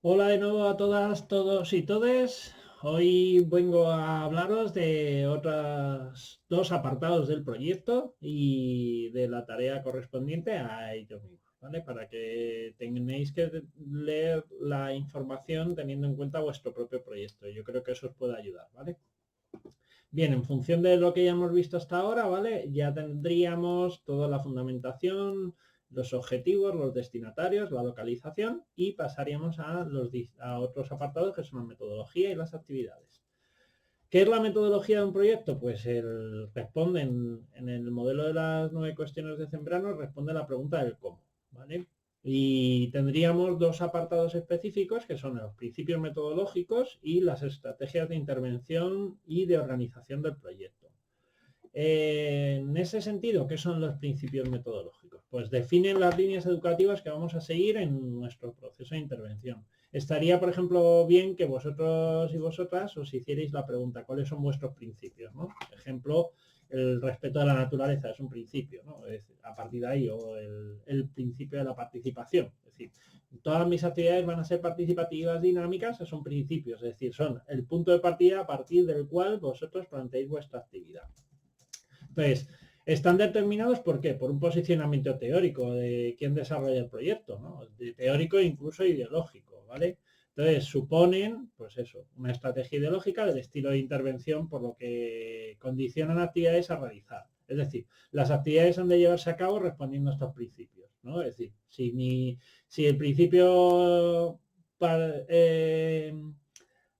Hola de nuevo a todas, todos y todes. Hoy vengo a hablaros de otros dos apartados del proyecto y de la tarea correspondiente a ello mismo, ¿vale? Para que tengáis que leer la información teniendo en cuenta vuestro propio proyecto. Yo creo que eso os puede ayudar, ¿vale? Bien, en función de lo que ya hemos visto hasta ahora, ¿vale? Ya tendríamos toda la fundamentación, los objetivos, los destinatarios, la localización y pasaríamos a otros apartados que son la metodología y las actividades. ¿Qué es la metodología de un proyecto? Pues responde en el modelo de las 9 cuestiones de Zambrano, responde a la pregunta del cómo, ¿vale? Y tendríamos dos apartados específicos que son los principios metodológicos y las estrategias de intervención y de organización del proyecto. En ese sentido, ¿qué son los principios metodológicos? Pues definen las líneas educativas que vamos a seguir en nuestro proceso de intervención. Estaría, por ejemplo, bien que vosotros y vosotras os hicierais la pregunta, ¿cuáles son vuestros principios? ¿No? Ejemplo, el respeto a la naturaleza es un principio, ¿no? A partir de ahí, o el principio de la participación. Es decir, todas mis actividades van a ser participativas, dinámicas, son principios, es decir, son el punto de partida a partir del cual vosotros planteáis vuestra actividad. Entonces, están determinados ¿por qué? Por un posicionamiento teórico de quién desarrolla el proyecto, ¿no? De teórico e incluso ideológico, ¿vale? Entonces, suponen, pues eso, una estrategia ideológica del estilo de intervención por lo que condicionan actividades a realizar. Es decir, las actividades han de llevarse a cabo respondiendo a estos principios, ¿no? Es decir, si el principio para,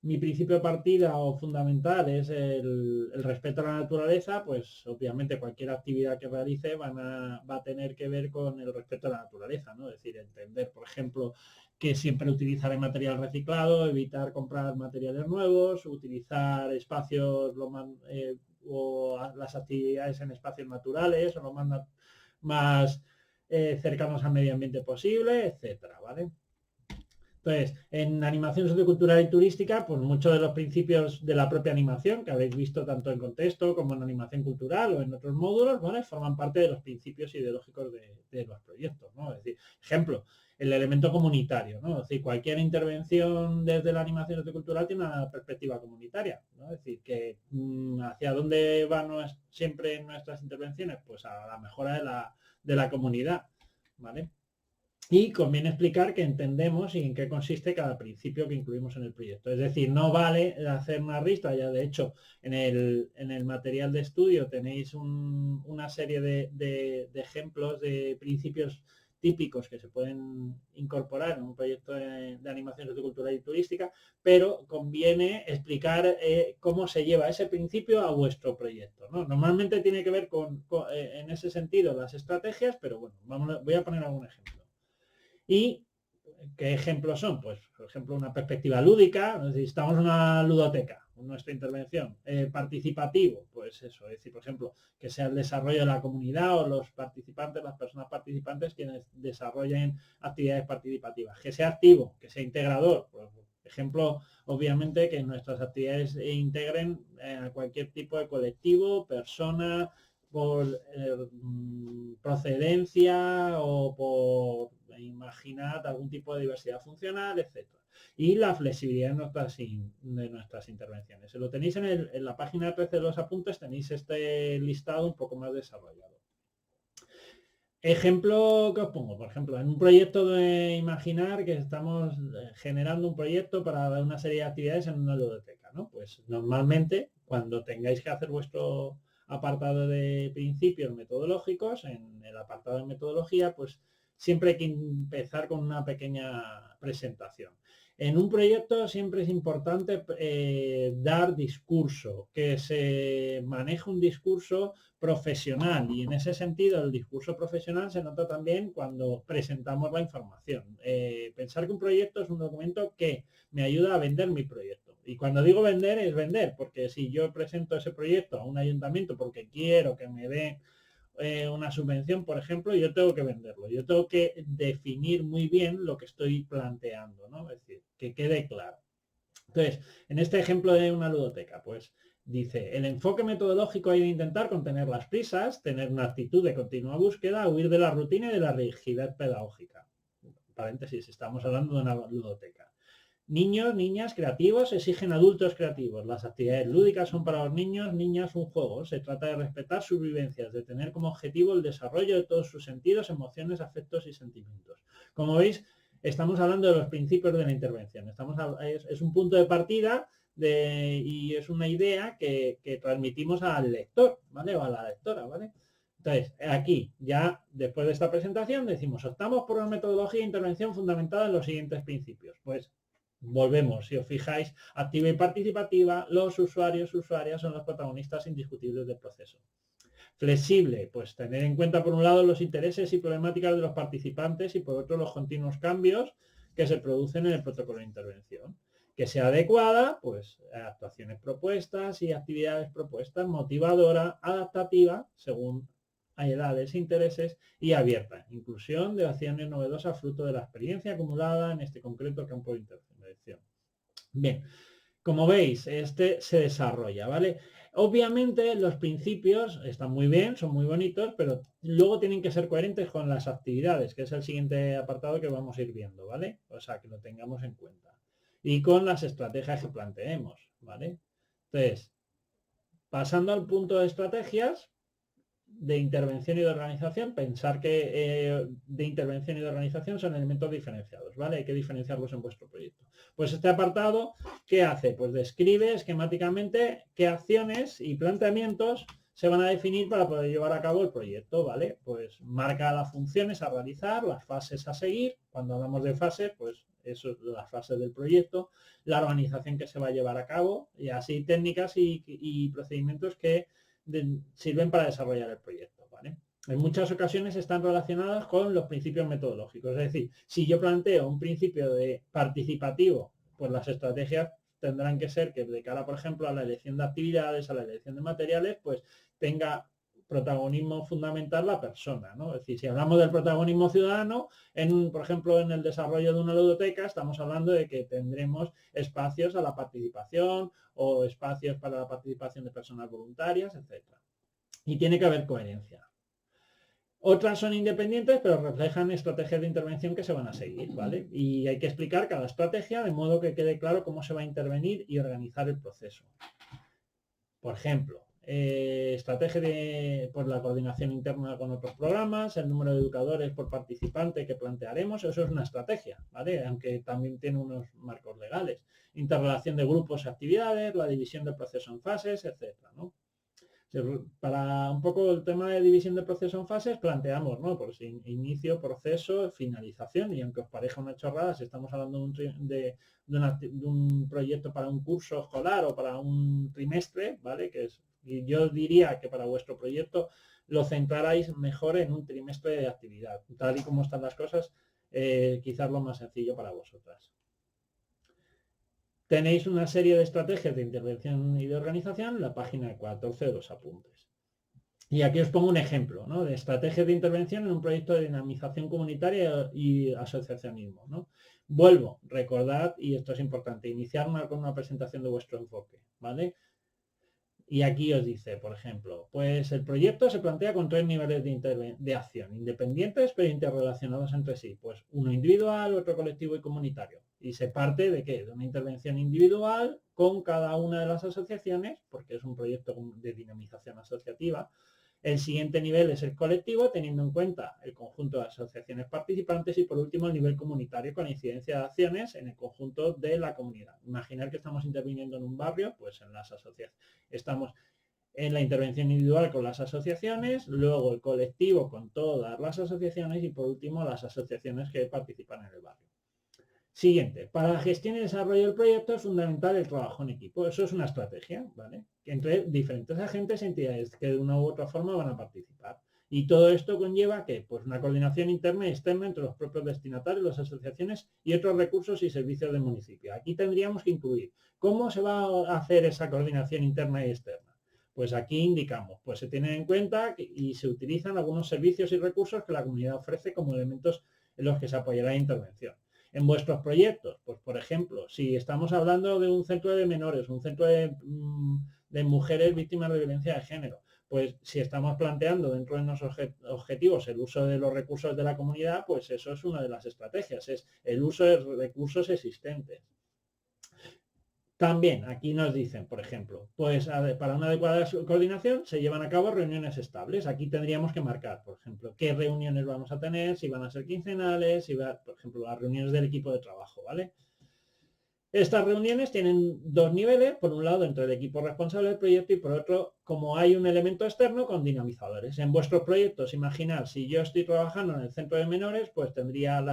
mi principio de partida o fundamental es el respeto a la naturaleza, pues obviamente cualquier actividad que realice va a tener que ver con el respeto a la naturaleza, ¿no? Es decir, entender, por ejemplo, que siempre utilizaré material reciclado, evitar comprar materiales nuevos, utilizar espacios o las actividades en espacios naturales o lo más cercanos al medio ambiente posible, etcétera, ¿vale? Entonces, en animación sociocultural y turística, pues muchos de los principios de la propia animación, que habéis visto tanto en contexto como en animación cultural o en otros módulos, ¿vale? Forman parte de los principios ideológicos de los proyectos, ¿no? Es decir, ejemplo, el elemento comunitario, ¿no? Es decir, cualquier intervención desde la animación sociocultural tiene una perspectiva comunitaria, ¿no? Es decir, que hacia dónde van siempre nuestras intervenciones, pues a la mejora de la comunidad, ¿vale? Y conviene explicar que entendemos y en qué consiste cada principio que incluimos en el proyecto. Es decir, no vale hacer una lista, ya de hecho en el material de estudio tenéis una serie de ejemplos de principios típicos que se pueden incorporar en un proyecto de animación sociocultural y turística, pero conviene explicar cómo se lleva ese principio a vuestro proyecto, ¿no? Normalmente tiene que ver en ese sentido las estrategias, pero bueno, voy a poner algún ejemplo. ¿Y qué ejemplos son? Pues, por ejemplo, una perspectiva lúdica, necesitamos una ludoteca, nuestra intervención. Participativo, pues eso, es decir, por ejemplo, que sea el desarrollo de la comunidad o los participantes, las personas participantes quienes desarrollen actividades participativas. Que sea activo, que sea integrador. Por ejemplo, obviamente que nuestras actividades integren a cualquier tipo de colectivo, persona, por procedencia o por imaginar algún tipo de diversidad funcional, etcétera. Y la flexibilidad de nuestras intervenciones. Si lo tenéis en la página 13 de los apuntes, tenéis este listado un poco más desarrollado. Ejemplo que os pongo, por ejemplo, en un proyecto de imaginar que estamos generando un proyecto para una serie de actividades en una biblioteca, ¿no? Pues normalmente cuando tengáis que hacer vuestro apartado de principios metodológicos, en el apartado de metodología, pues siempre hay que empezar con una pequeña presentación. En un proyecto siempre es importante dar discurso, que se maneje un discurso profesional y en ese sentido el discurso profesional se nota también cuando presentamos la información. Pensar que un proyecto es un documento que me ayuda a vender mi proyecto. Y cuando digo vender es vender, porque si yo presento ese proyecto a un ayuntamiento porque quiero que me dé una subvención, por ejemplo, yo tengo que venderlo. Yo tengo que definir muy bien lo que estoy planteando, ¿no? Es decir, que quede claro. Entonces, en este ejemplo de una ludoteca, pues dice, el enfoque metodológico hay de intentar contener las prisas, tener una actitud de continua búsqueda, huir de la rutina y de la rigidez pedagógica. Paréntesis, estamos hablando de una ludoteca. Niños, niñas creativos exigen adultos creativos. Las actividades lúdicas son para los niños, niñas un juego. Se trata de respetar sus vivencias, de tener como objetivo el desarrollo de todos sus sentidos, emociones, afectos y sentimientos. Como veis, estamos hablando de los principios de la intervención. Es un punto de partida y es una idea que transmitimos al lector, ¿vale? O a la lectora, ¿vale? Entonces, aquí, ya después de esta presentación, decimos, optamos por una metodología de intervención fundamentada en los siguientes principios. Pues volvemos, si os fijáis, activa y participativa, los usuarias son los protagonistas indiscutibles del proceso. Flexible, pues tener en cuenta por un lado los intereses y problemáticas de los participantes y por otro los continuos cambios que se producen en el protocolo de intervención. Que sea adecuada, pues actuaciones propuestas y actividades propuestas, motivadora, adaptativa, según hay edades e intereses, y abierta. Inclusión de acciones novedosas fruto de la experiencia acumulada en este concreto campo de intervención. Bien, como veis, este se desarrolla, ¿vale? Obviamente los principios están muy bien, son muy bonitos, pero luego tienen que ser coherentes con las actividades, que es el siguiente apartado que vamos a ir viendo, ¿vale? O sea, que lo tengamos en cuenta. Y con las estrategias que planteemos, ¿vale? Entonces, pasando al punto de estrategias, de intervención y de organización, pensar que de intervención y de organización son elementos diferenciados, ¿vale? Hay que diferenciarlos en vuestro proyecto. Pues este apartado, ¿qué hace? Pues describe esquemáticamente qué acciones y planteamientos se van a definir para poder llevar a cabo el proyecto, ¿vale? Pues marca las funciones a realizar, las fases a seguir. Cuando hablamos de fases, pues eso es las fases del proyecto, la organización que se va a llevar a cabo y así técnicas y procedimientos que sirven para desarrollar el proyecto, ¿vale? En muchas ocasiones están relacionadas con los principios metodológicos. Es decir, si yo planteo un principio de participativo, pues las estrategias tendrán que ser que de cara, por ejemplo, a la elección de actividades, a la elección de materiales, pues tenga protagonismo fundamental la persona, ¿no? Es decir, si hablamos del protagonismo ciudadano, por ejemplo, en el desarrollo de una ludoteca, estamos hablando de que tendremos espacios a la participación o espacios para la participación de personas voluntarias, etcétera. Y tiene que haber coherencia. Otras son independientes, pero reflejan estrategias de intervención que se van a seguir, ¿vale? Y hay que explicar cada estrategia de modo que quede claro cómo se va a intervenir y organizar el proceso. Por ejemplo, estrategia por la coordinación interna con otros programas, el número de educadores por participante que plantearemos, eso es una estrategia, ¿vale? Aunque también tiene unos marcos legales. Interrelación de grupos y actividades, la división del proceso en fases, etcétera, ¿no? Para un poco el tema de división de proceso en fases, planteamos, ¿no? Pues inicio, proceso, finalización, y aunque os parezca una chorrada, si estamos hablando de un proyecto para un curso escolar o para un trimestre, ¿vale? Y yo diría que para vuestro proyecto lo centraráis mejor en un trimestre de actividad. Tal y como están las cosas, quizás lo más sencillo para vosotras. Tenéis una serie de estrategias de intervención y de organización en la página 14 de los apuntes. Y aquí os pongo un ejemplo, ¿no? De estrategias de intervención en un proyecto de dinamización comunitaria y asociacionismo, ¿no? Vuelvo, recordad, y esto es importante, iniciar con una presentación de vuestro enfoque, ¿vale? Y aquí os dice, por ejemplo, pues el proyecto se plantea con 3 niveles de acción, independientes pero interrelacionados entre sí. Pues uno individual, otro colectivo y comunitario. Y se parte de ¿qué? De una intervención individual con cada una de las asociaciones, porque es un proyecto de dinamización asociativa. El siguiente nivel es el colectivo, teniendo en cuenta el conjunto de asociaciones participantes y por último el nivel comunitario con incidencia de acciones en el conjunto de la comunidad. Imaginar que estamos interviniendo en un barrio, pues en las asociaciones. Estamos en la intervención individual con las asociaciones, luego el colectivo con todas las asociaciones y por último las asociaciones que participan en el barrio. Siguiente, para la gestión y desarrollo del proyecto es fundamental el trabajo en equipo. Eso es una estrategia, ¿vale? Entre diferentes agentes e entidades que de una u otra forma van a participar. Y todo esto conlleva que, pues, una coordinación interna y externa entre los propios destinatarios, las asociaciones y otros recursos y servicios del municipio. Aquí tendríamos que incluir cómo se va a hacer esa coordinación interna y externa. Pues aquí indicamos, pues se tienen en cuenta y se utilizan algunos servicios y recursos que la comunidad ofrece como elementos en los que se apoyará la intervención. En vuestros proyectos, pues por ejemplo, si estamos hablando de un centro de menores, un centro de mujeres víctimas de violencia de género, pues si estamos planteando dentro de nuestros objetivos el uso de los recursos de la comunidad, pues eso es una de las estrategias, es el uso de recursos existentes. También aquí nos dicen, por ejemplo, pues para una adecuada coordinación se llevan a cabo reuniones estables. Aquí tendríamos que marcar, por ejemplo, qué reuniones vamos a tener, si van a ser quincenales, si va, por ejemplo, las reuniones del equipo de trabajo, ¿vale? Estas reuniones tienen dos niveles, por un lado entre el equipo responsable del proyecto y por otro, como hay un elemento externo, con dinamizadores. En vuestros proyectos, imaginad, si yo estoy trabajando en el centro de menores, pues tendría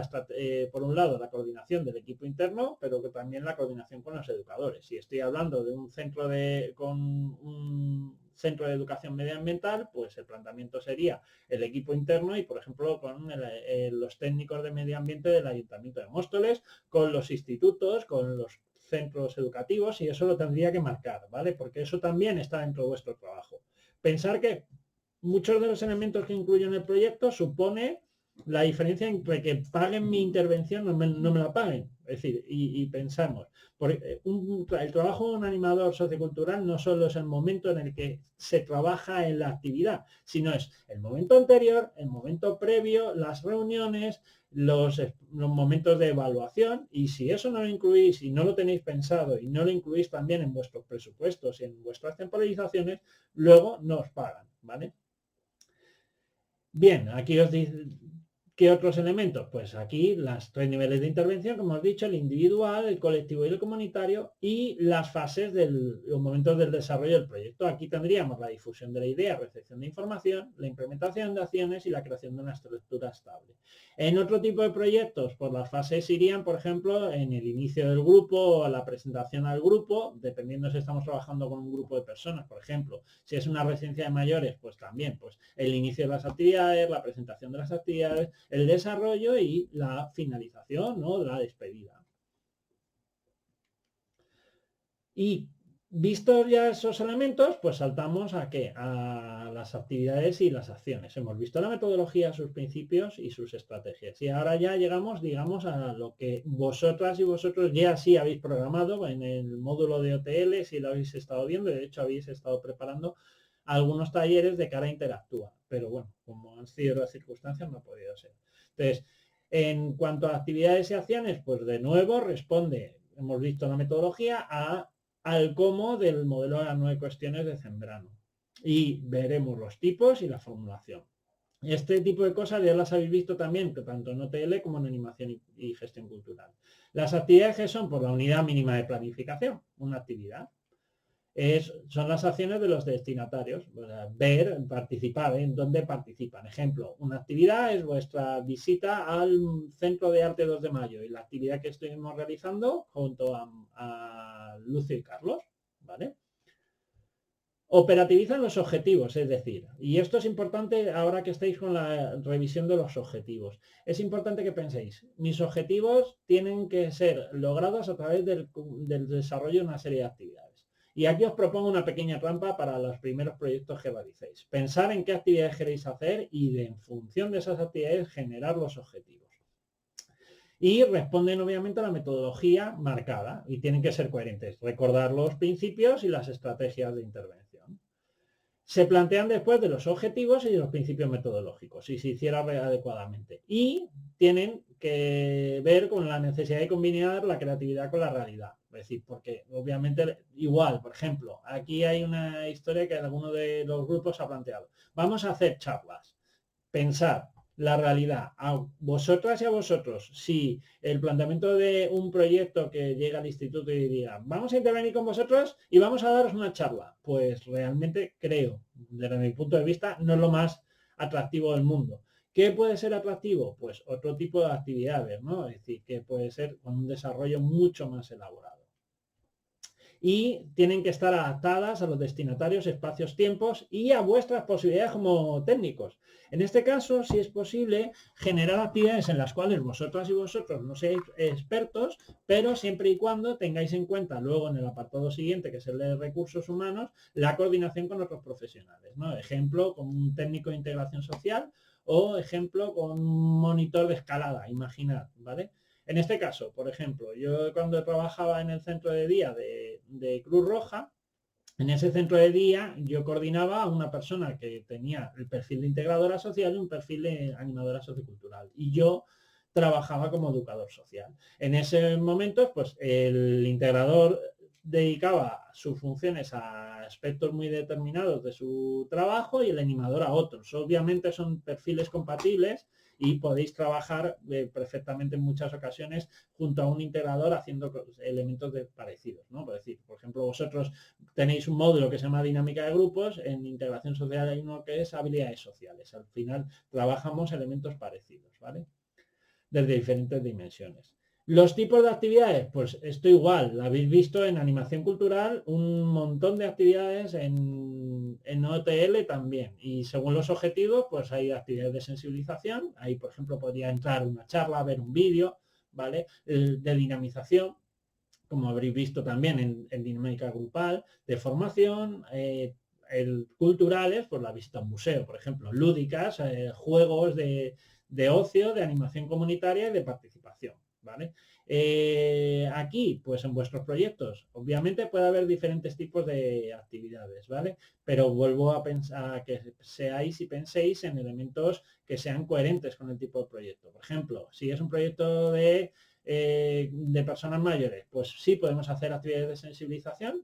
por un lado la coordinación del equipo interno, pero que también la coordinación con los educadores. Si estoy hablando de un centro con un centro de educación medioambiental, pues el planteamiento sería el equipo interno y, por ejemplo, con los técnicos de medio ambiente del Ayuntamiento de Móstoles, con los institutos, con los centros educativos, y eso lo tendría que marcar, ¿vale? Porque eso también está dentro de vuestro trabajo. Pensar que muchos de los elementos que incluyo en el proyecto supone la diferencia entre que paguen mi intervención no me la paguen. Es decir, y pensamos, porque el trabajo de un animador sociocultural no solo es el momento en el que se trabaja en la actividad, sino es el momento anterior, el momento previo, las reuniones, los momentos de evaluación, y si eso no lo incluís y no lo tenéis pensado y no lo incluís también en vuestros presupuestos y en vuestras temporalizaciones, luego no os pagan, ¿vale? Bien, aquí os dice, ¿qué otros elementos? Pues aquí las tres niveles de intervención, como hemos dicho, el individual, el colectivo y el comunitario, y las fases los momentos del desarrollo del proyecto. Aquí tendríamos la difusión de la idea, recepción de información, la implementación de acciones y la creación de una estructura estable. En otro tipo de proyectos, pues las fases irían, por ejemplo, en el inicio del grupo o la presentación al grupo, dependiendo si estamos trabajando con un grupo de personas, por ejemplo. Si es una residencia de mayores, pues también, pues el inicio de las actividades, la presentación de las actividades, el desarrollo y la finalización, ¿no? La despedida. Y vistos ya esos elementos, pues saltamos a ¿qué? A las actividades y las acciones. Hemos visto la metodología, sus principios y sus estrategias. Y ahora ya llegamos, digamos, a lo que vosotras y vosotros ya sí habéis programado en el módulo de OTL, si lo habéis estado viendo, de hecho habéis estado preparando algunos talleres de cara a Interactúa. Pero bueno, como han sido las circunstancias, no ha podido ser. Entonces, en cuanto a actividades y acciones, pues de nuevo responde, hemos visto la metodología, al cómo del modelo de las 9 cuestiones de Zambrano. Y veremos los tipos y la formulación. Este tipo de cosas ya las habéis visto también, tanto en OTL como en animación y gestión cultural. Las actividades que son por la unidad mínima de planificación, una actividad. Son las acciones de los destinatarios, ver, participar, en dónde participan. Ejemplo, una actividad es vuestra visita al Centro de Arte 2 de Mayo y la actividad que estuvimos realizando junto a Lucio y Carlos, ¿vale? Operativizan los objetivos, es decir, y esto es importante ahora que estáis con la revisión de los objetivos. Es importante que penséis, mis objetivos tienen que ser logrados a través del desarrollo de una serie de actividades. Y aquí os propongo una pequeña trampa para los primeros proyectos que realicéis. Pensar en qué actividades queréis hacer y en función de esas actividades generar los objetivos. Y responden obviamente a la metodología marcada y tienen que ser coherentes. Recordar los principios y las estrategias de intervención. Se plantean después de los objetivos y de los principios metodológicos, si se hiciera adecuadamente. Y tienen que ver con la necesidad de combinar la creatividad con la realidad. Es decir, porque obviamente igual, por ejemplo, aquí hay una historia que alguno de los grupos ha planteado. Vamos a hacer charlas. Pensar la realidad a vosotras y a vosotros, si el planteamiento de un proyecto que llega al instituto y diría, vamos a intervenir con vosotros y vamos a daros una charla, pues realmente creo, desde mi punto de vista, no es lo más atractivo del mundo. ¿Qué puede ser atractivo? Pues otro tipo de actividades, ¿no? Es decir, que puede ser con un desarrollo mucho más elaborado. Y tienen que estar adaptadas a los destinatarios, espacios, tiempos y a vuestras posibilidades como técnicos. En este caso, si es posible, generar actividades en las cuales vosotras y vosotros no seáis expertos, pero siempre y cuando tengáis en cuenta luego en el apartado siguiente, que es el de recursos humanos, la coordinación con otros profesionales, ¿no? Ejemplo, con un técnico de integración social o ejemplo, con un monitor de escalada, imaginad, ¿vale? En este caso, por ejemplo, yo cuando trabajaba en el centro de día de Cruz Roja, en ese centro de día yo coordinaba a una persona que tenía el perfil de integradora social y un perfil de animadora sociocultural. Y yo trabajaba como educador social. En ese momento, pues el integrador dedicaba sus funciones a aspectos muy determinados de su trabajo y el animador a otros. Obviamente son perfiles compatibles y podéis trabajar perfectamente en muchas ocasiones junto a un integrador haciendo elementos parecidos, ¿no? Es decir, por ejemplo, vosotros tenéis un módulo que se llama dinámica de grupos, en integración social hay uno que es habilidades sociales. Al final trabajamos elementos parecidos, ¿vale? Desde diferentes dimensiones. Los tipos de actividades, pues esto igual, lo habéis visto en animación cultural, un montón de actividades en OTL también. Y según los objetivos, pues hay actividades de sensibilización. Ahí, por ejemplo, podría entrar una charla, ver un vídeo, ¿vale? De dinamización, como habréis visto también en dinámica grupal, de formación, culturales, pues la visita a un museo, por ejemplo, lúdicas, juegos de ocio, de animación comunitaria y de participación, ¿vale? Aquí, pues en vuestros proyectos, obviamente puede haber diferentes tipos de actividades, ¿vale? Pero vuelvo a pensar que seáis y penséis en elementos que sean coherentes con el tipo de proyecto. Por ejemplo, si es un proyecto de personas mayores, pues sí podemos hacer actividades de sensibilización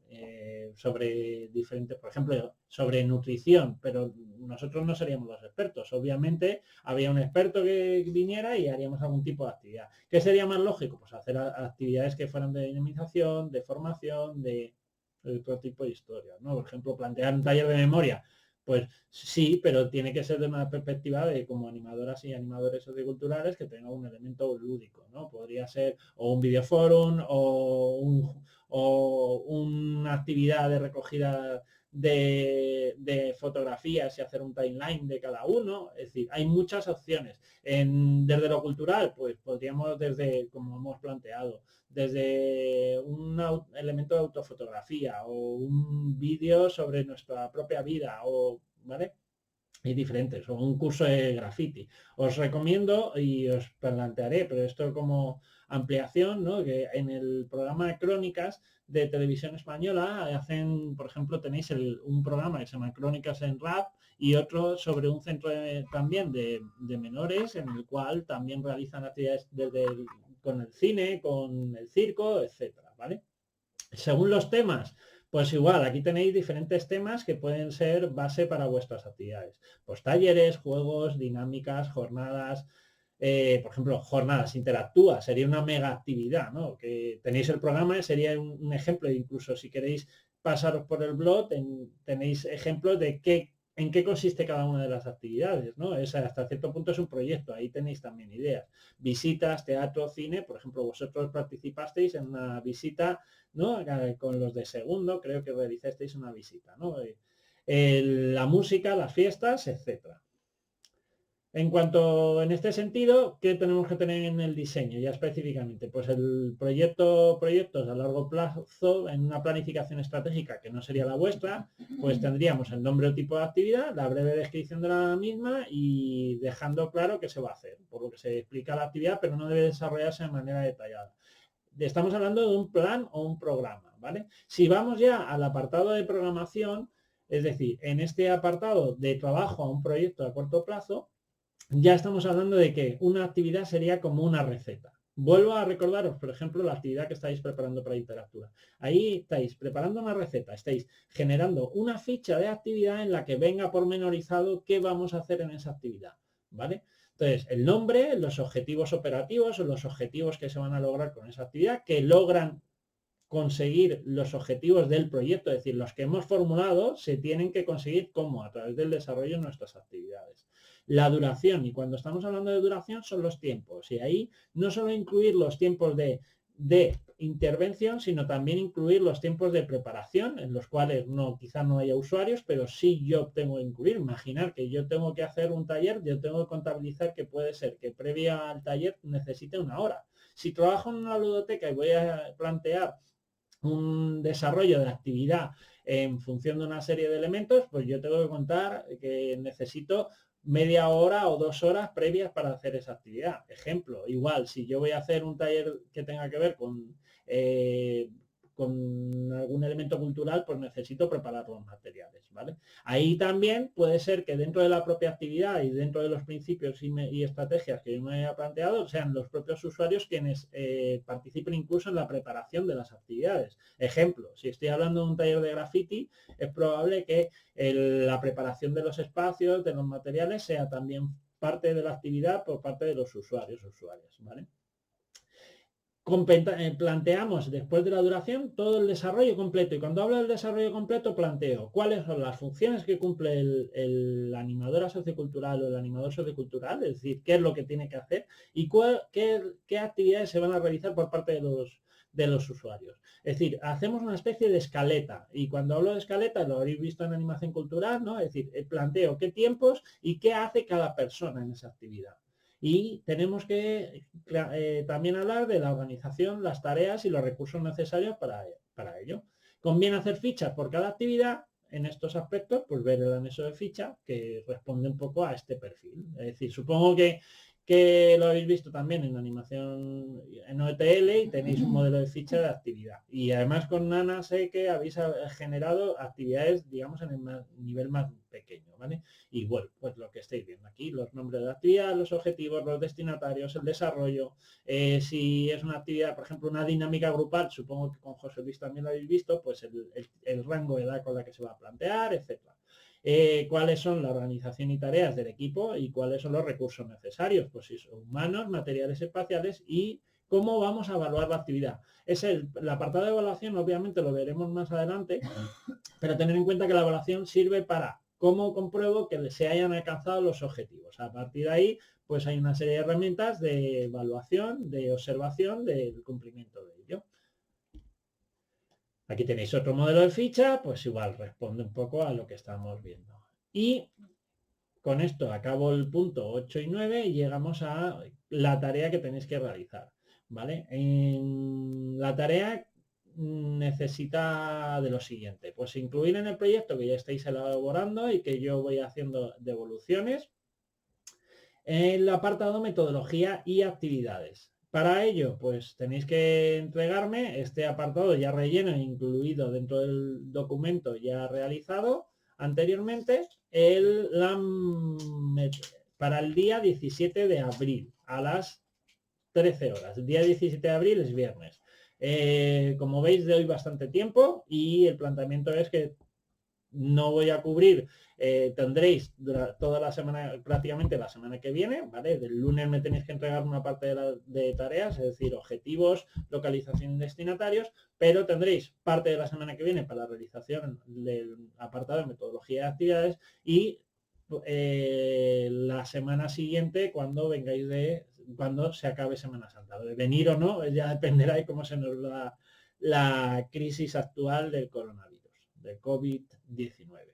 sobre diferentes, por ejemplo, sobre nutrición, pero nosotros no seríamos los expertos. Obviamente había un experto que viniera y haríamos algún tipo de actividad. ¿Qué sería más lógico? Pues hacer actividades que fueran de dinamización, de formación, de otro tipo de historias, ¿no? Por ejemplo, plantear un taller de memoria. Pues sí, pero tiene que ser de una perspectiva de como animadoras y animadores socioculturales que tenga un elemento lúdico, ¿no? Podría ser o un videoforum o una actividad de recogida de fotografías y hacer un timeline de cada uno. Es decir, hay muchas opciones. Desde lo cultural, pues podríamos desde, como hemos planteado, desde un elemento de autofotografía o un vídeo sobre nuestra propia vida, o ¿vale? Hay diferentes, o un curso de graffiti. Os recomiendo y os plantearé, pero esto como ampliación, ¿no? Que en el programa de Crónicas de Televisión Española hacen, por ejemplo, tenéis un programa que se llama Crónicas en Rap y otro sobre un centro también de menores en el cual también realizan actividades con el cine, con el circo, etcétera, ¿vale? Según los temas, pues igual, aquí tenéis diferentes temas que pueden ser base para vuestras actividades. Pues talleres, juegos, dinámicas, jornadas, por ejemplo, jornadas, interactúa, sería una mega actividad, ¿no? Que tenéis el programa, sería un ejemplo, incluso si queréis pasaros por el blog, tenéis ejemplos de en qué consiste cada una de las actividades, ¿no? Hasta cierto punto es un proyecto, ahí tenéis también ideas. Visitas, teatro, cine, por ejemplo, vosotros participasteis en una visita, ¿no? Con los de segundo, creo que realizasteis una visita, ¿no? La música, las fiestas, etcétera. En cuanto en este sentido, ¿qué tenemos que tener en el diseño ya específicamente? Pues el proyectos a largo plazo, en una planificación estratégica que no sería la vuestra, pues tendríamos el nombre o tipo de actividad, la breve descripción de la misma y dejando claro qué se va a hacer, por lo que se explica la actividad, pero no debe desarrollarse de manera detallada. Estamos hablando de un plan o un programa, ¿vale? Si vamos ya al apartado de programación, es decir, en este apartado de trabajo a un proyecto a corto plazo, ya estamos hablando de que una actividad sería como una receta. Vuelvo a recordaros, por ejemplo, la actividad que estáis preparando para Interactura. Ahí estáis preparando una receta, estáis generando una ficha de actividad en la que venga pormenorizado qué vamos a hacer en esa actividad, ¿vale? Entonces, el nombre, los objetivos operativos o los objetivos que se van a lograr con esa actividad, que logran conseguir los objetivos del proyecto, es decir, los que hemos formulado se tienen que conseguir como a través del desarrollo de nuestras actividades. La duración, y cuando estamos hablando de duración son los tiempos, y ahí no solo incluir los tiempos de intervención, sino también incluir los tiempos de preparación, en los cuales quizás no haya usuarios, pero sí yo tengo que incluir. Imaginar que yo tengo que hacer un taller, yo tengo que contabilizar que puede ser que previa al taller necesite una hora. Si trabajo en una ludoteca y voy a plantear un desarrollo de actividad en función de una serie de elementos, pues yo tengo que contar que necesito media hora o 2 horas previas para hacer esa actividad. Ejemplo, igual, si yo voy a hacer un taller que tenga que ver con con algún elemento cultural, pues necesito preparar los materiales, ¿vale? Ahí también puede ser que dentro de la propia actividad y dentro de los principios y estrategias que yo me haya planteado, sean los propios usuarios quienes participen incluso en la preparación de las actividades. Ejemplo, si estoy hablando de un taller de graffiti, es probable que la preparación de los espacios, de los materiales, sea también parte de la actividad por parte de los usuarios, ¿vale? Planteamos después de la duración todo el desarrollo completo, y cuando hablo del desarrollo completo planteo cuáles son las funciones que cumple el animador sociocultural o el animador sociocultural, es decir, qué es lo que tiene que hacer y qué actividades se van a realizar por parte de los usuarios. Es decir, hacemos una especie de escaleta, y cuando hablo de escaleta lo habréis visto en animación cultural, ¿no? Es decir, planteo qué tiempos y qué hace cada persona en esa actividad. Y tenemos que también hablar de la organización, las tareas y los recursos necesarios para ello. Conviene hacer fichas por cada actividad. En estos aspectos, pues ver el anexo de ficha que responde un poco a este perfil. Es decir, supongo que lo habéis visto también en animación en OTL y tenéis un modelo de ficha de actividad. Y además con Nana sé que habéis generado actividades, digamos, en el nivel más pequeño, ¿vale? Y bueno, pues lo que estáis viendo aquí, los nombres de la actividad, los objetivos, los destinatarios, el desarrollo, si es una actividad, por ejemplo, una dinámica grupal, supongo que con José Luis también lo habéis visto, pues el rango de edad con la que se va a plantear, etcétera. Cuáles son la organización y tareas del equipo y cuáles son los recursos necesarios, pues si son humanos, materiales espaciales y cómo vamos a evaluar la actividad. Es el apartado de evaluación, obviamente lo veremos más adelante, pero tener en cuenta que la evaluación sirve para cómo compruebo que se hayan alcanzado los objetivos. A partir de ahí, pues hay una serie de herramientas de evaluación, de observación del cumplimiento de ello. Aquí tenéis otro modelo de ficha, pues igual responde un poco a lo que estamos viendo. Y con esto acabo el punto 8 y 9 y llegamos a la tarea que tenéis que realizar, ¿vale? En la tarea necesita de lo siguiente, pues incluir en el proyecto que ya estáis elaborando y que yo voy haciendo devoluciones, el apartado metodología y actividades. Para ello, pues tenéis que entregarme este apartado ya relleno e incluido dentro del documento ya realizado anteriormente, para el día 17 de abril a las 13 horas. El día 17 de abril es viernes. Como veis, doy bastante tiempo y el planteamiento es que no voy a cubrir, tendréis toda la semana, prácticamente la semana que viene, ¿vale? Del lunes me tenéis que entregar una parte de tareas, es decir, objetivos, localización de destinatarios, pero tendréis parte de la semana que viene para la realización del apartado de metodología de actividades y la semana siguiente cuando se acabe Semana Santa. De venir o no, ya dependerá de cómo se nos da la crisis actual del coronavirus, del COVID-19.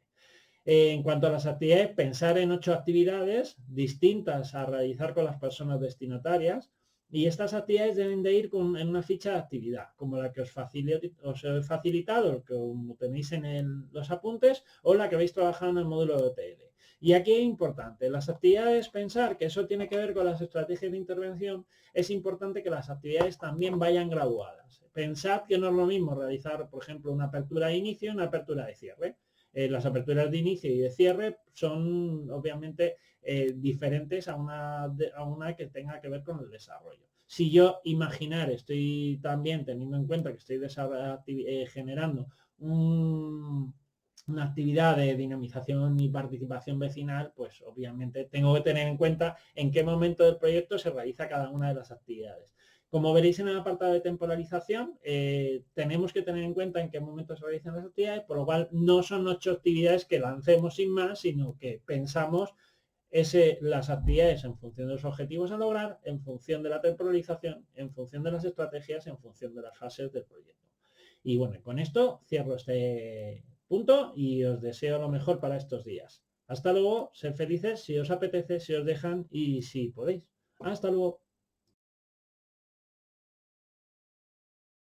En cuanto a las actividades, pensar en 8 actividades distintas a realizar con las personas destinatarias, y estas actividades deben de ir en una ficha de actividad, como la que os he facilitado, como tenéis en los apuntes, o la que habéis trabajado en el módulo de OTL. Y aquí es importante, las actividades, pensar que eso tiene que ver con las estrategias de intervención, es importante que las actividades también vayan graduadas. Pensad que no es lo mismo realizar, por ejemplo, una apertura de inicio y una apertura de cierre. Las aperturas de inicio y de cierre son obviamente diferentes a una que tenga que ver con el desarrollo. Si yo estoy también teniendo en cuenta que estoy generando una actividad de dinamización y participación vecinal, pues obviamente tengo que tener en cuenta en qué momento del proyecto se realiza cada una de las actividades. Como veréis en el apartado de temporalización, tenemos que tener en cuenta en qué momento se realizan las actividades, por lo cual no son 8 actividades que lancemos sin más, sino que pensamos las actividades en función de los objetivos a lograr, en función de la temporalización, en función de las estrategias, en función de las fases del proyecto. Y bueno, con esto cierro este punto y os deseo lo mejor para estos días. Hasta luego, sed felices si os apetece, si os dejan y si podéis. Hasta luego.